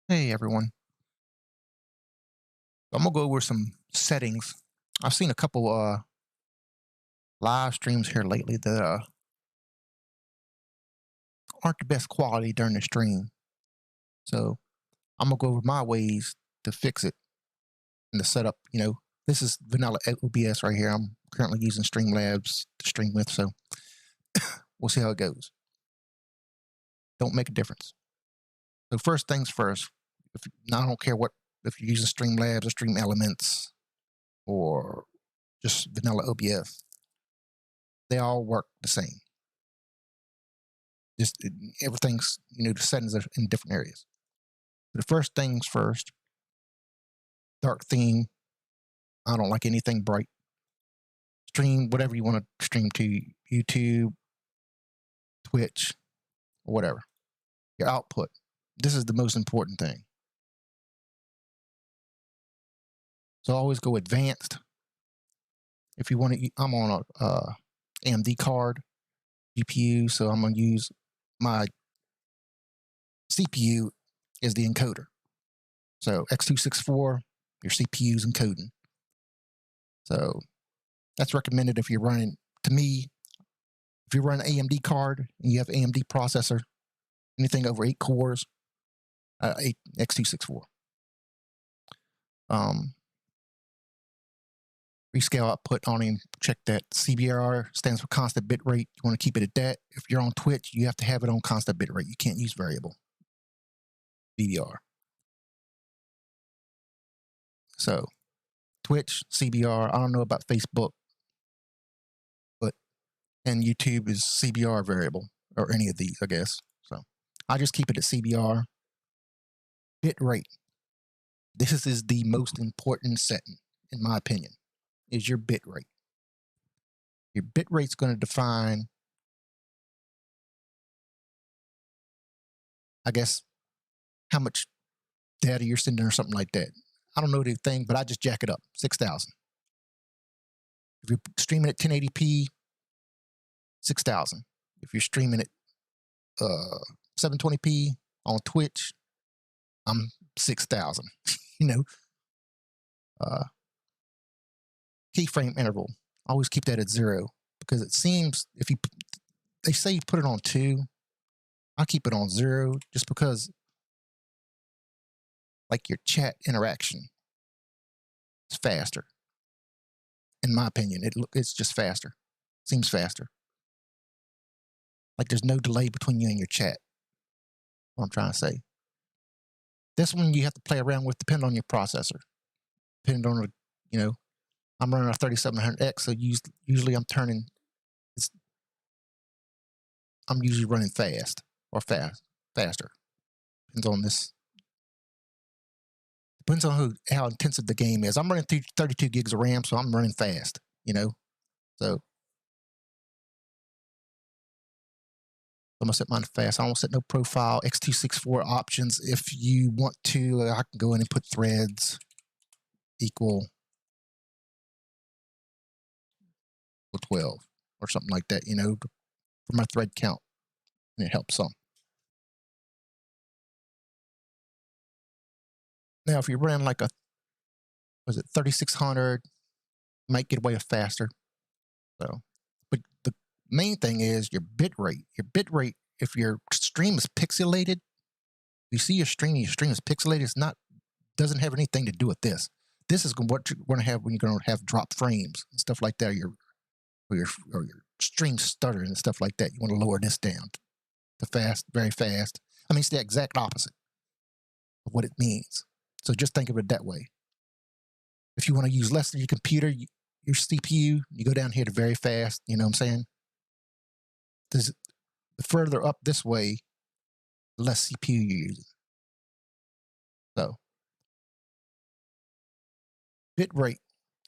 Hey everyone. I'm gonna go over some settings. I've seen a couple live streams here lately that aren't the best quality during the stream. So I'm gonna go over my ways to fix it and the setup. This is vanilla OBS right here. I'm currently using Streamlabs to stream with, so we'll see how it goes. Don't make a difference. So first things first. I don't care if you're using Streamlabs or StreamElements or just vanilla OBS. They all work the same. Just everything's, the settings are in different areas. The first things first, dark theme. I don't like anything bright. Stream whatever you want to stream to, YouTube, Twitch, or whatever. Your output. This is the most important thing. So always go advanced. If you want to, I'm on a AMD card, GPU, so I'm going to use my CPU as the encoder. So X264, your CPU's encoding. So that's recommended if you're running, to me, if you're running an AMD card and you have AMD processor, anything over 8 cores, 8 X264. Rescale output on him, check that. CBR stands for constant bit rate. You want to keep it at that. If you're on Twitch, you have to have it on constant bit rate. You can't use variable CBR. So Twitch, CBR, I don't know about Facebook, and YouTube is CBR variable, or any of these, I guess. So I just keep it at CBR. Bit rate. This is the most important setting, in my opinion, is your bit rate. Your bit rate's going to define, I guess, how much data you're sending or something like that. I don't know the thing, but I just jack it up, 6,000. If you're streaming at 1080p, 6,000. If you're streaming at 720p on Twitch, I'm 6,000. Keyframe interval. Always keep that at 0 because it seems they say you put it on 2. I keep it on 0 just because, like, your chat interaction is faster. In my opinion, it's just faster. Seems faster. Like there's no delay between you and your chat. What I'm trying to say. This one you have to play around with, depending on your processor. Depending on, I'm running a 3700X, so usually I'm usually running fast or faster. Depends on this. Depends on how intensive the game is. I'm running 32 gigs of RAM, so I'm running fast, So I'm gonna set mine fast. I don't set no profile, X264 options. If you want to, I can go in and put threads equal 12 or something like that, for my thread count. And it helps some. Now, if you run like 3600, might get away with faster. So, but the main thing is your bit rate. Your bit rate, if your stream is pixelated, you see your stream is pixelated, doesn't have anything to do with this. This is what you're going to have when you're going to have drop frames and stuff like that, or your stream stuttering and stuff like that. You want to lower this down to fast, very fast. I mean, it's the exact opposite of what it means. So just think of it that way. If you want to use less than your computer, your CPU, you go down here to very fast. You know what I'm saying? The further up this way, the less CPU you're using. So bit rate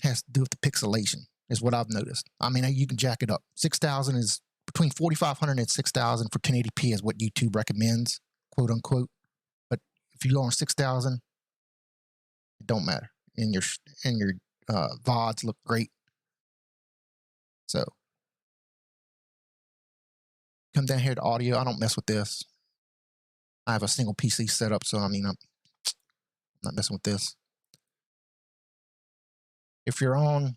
has to do with the pixelation, is what I've noticed. I mean, you can jack it up. 6,000 is between 4,500 and 6,000 for 1080p is what YouTube recommends, quote unquote. But if you go on 6,000, it don't matter. And your VODs look great. So come down here to audio. I don't mess with this. I have a single PC set up, so I mean, I'm not messing with this. If you're on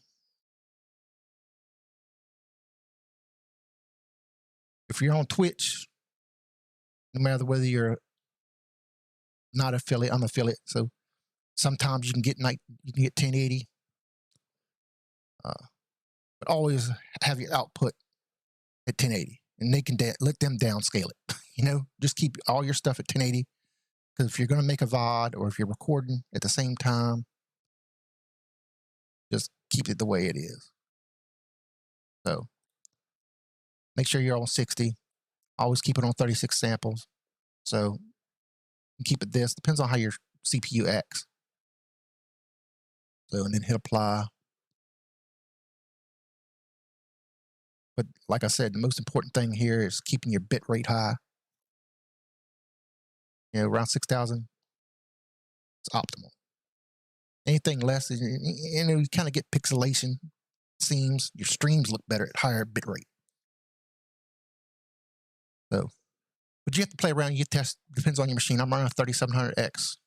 Twitch, no matter whether you're not affiliate, I'm affiliate, so sometimes you can get 1080, but always have your output at 1080, and they can let them downscale it. You know, just keep all your stuff at 1080, because if you're going to make a VOD or if you're recording at the same time, just keep it the way it is. So make sure you're on 60. Always keep it on 36 samples. So keep it this. Depends on how your CPU acts. So, and then hit apply. But like I said, the most important thing here is keeping your bit rate high. You know, around 6,000, it's optimal. Anything less, you know, you kind of get pixelation. Seems your streams look better at higher bit rate. So, but you have to play around. You test. Depends on your machine. I'm running a 3700X.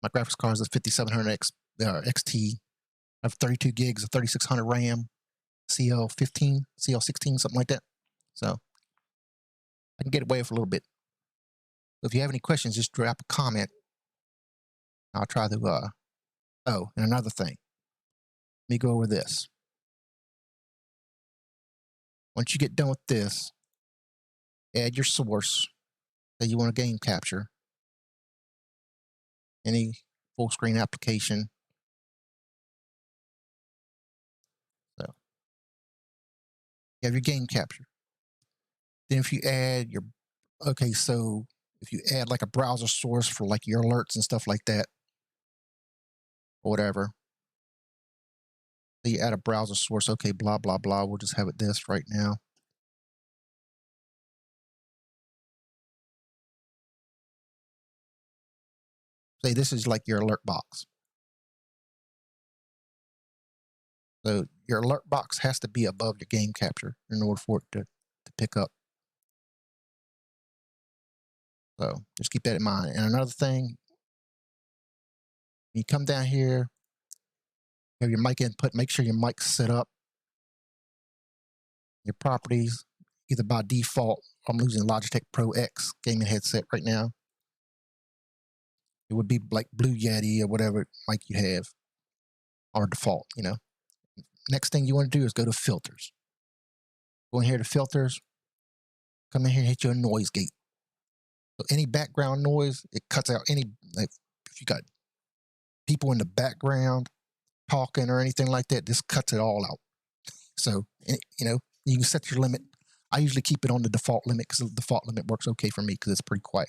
My graphics card is a 5700X XT. I have 32 gigs of 3600 RAM, CL15, CL16, something like that. So I can get away with a little bit. So if you have any questions, just drop a comment. I'll try to. Oh, and another thing. Let me go over this. Once you get done with this, add your source that you want to game capture. Any full screen application. So you have your game capture. Then if you add your, okay, so if you add like a browser source for like your alerts and stuff like that, or whatever. So you add a browser source, okay, blah, blah, blah. We'll just have it this right now. Say this is like your alert box. So your alert box has to be above your game capture in order for it to pick up. So just keep that in mind. And another thing, you come down here, you have your mic input, make sure your mic's set up. Your properties, either by default, I'm using Logitech Pro X gaming headset right now. It would be like Blue Yeti or whatever mic you have, or default, you know. Next thing you want to do is go to filters. Go in here to filters, come in here and hit your noise gate. So any background noise, it cuts out any, like if you got people in the background talking or anything like that, this cuts it all out. So, you know, you can set your limit. I usually keep it on the default limit because the default limit works okay for me because it's pretty quiet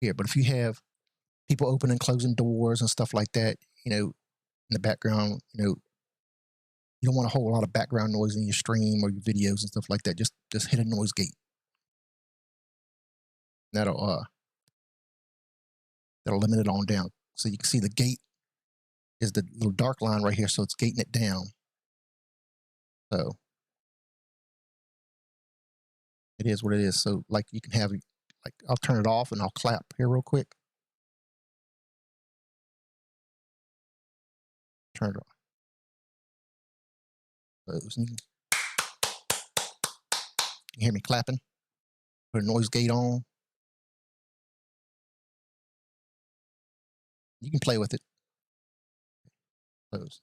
here. But if you have people opening and closing doors and stuff like that, you know, in the background, you know, you don't want a whole lot of background noise in your stream or your videos and stuff like that. Just hit a noise gate. That'll limit it on down. So you can see the gate is the little dark line right here. So it's gating it down. So it is what it is. So like you can have, like I'll turn it off and I'll clap here real quick. Turn it off. Close. You can hear me clapping. Put a noise gate on. You can play with it. Close.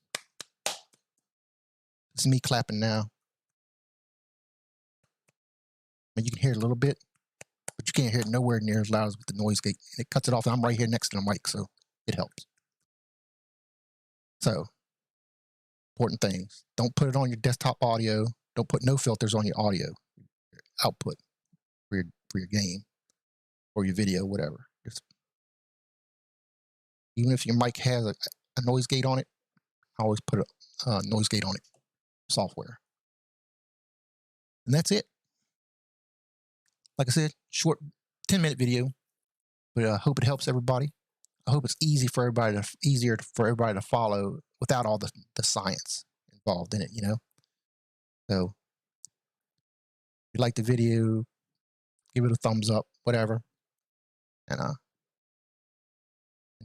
It's me clapping now. And you can hear it a little bit, but you can't hear it nowhere near as loud as with the noise gate. And it cuts it off. And I'm right here next to the mic, so it helps. So, important things. Don't put it on your desktop audio. Don't put no filters on your audio, your output for your game or your video, whatever. Just, even if your mic has a noise gate on it, I always put a noise gate on it, software. And that's it. Like I said, short 10-minute video, but I hope it helps everybody. I hope it's easier for everybody to follow without all the science involved in it, you know. So if you like the video, give it a thumbs up, whatever. And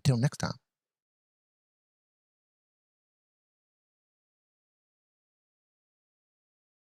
Until next time.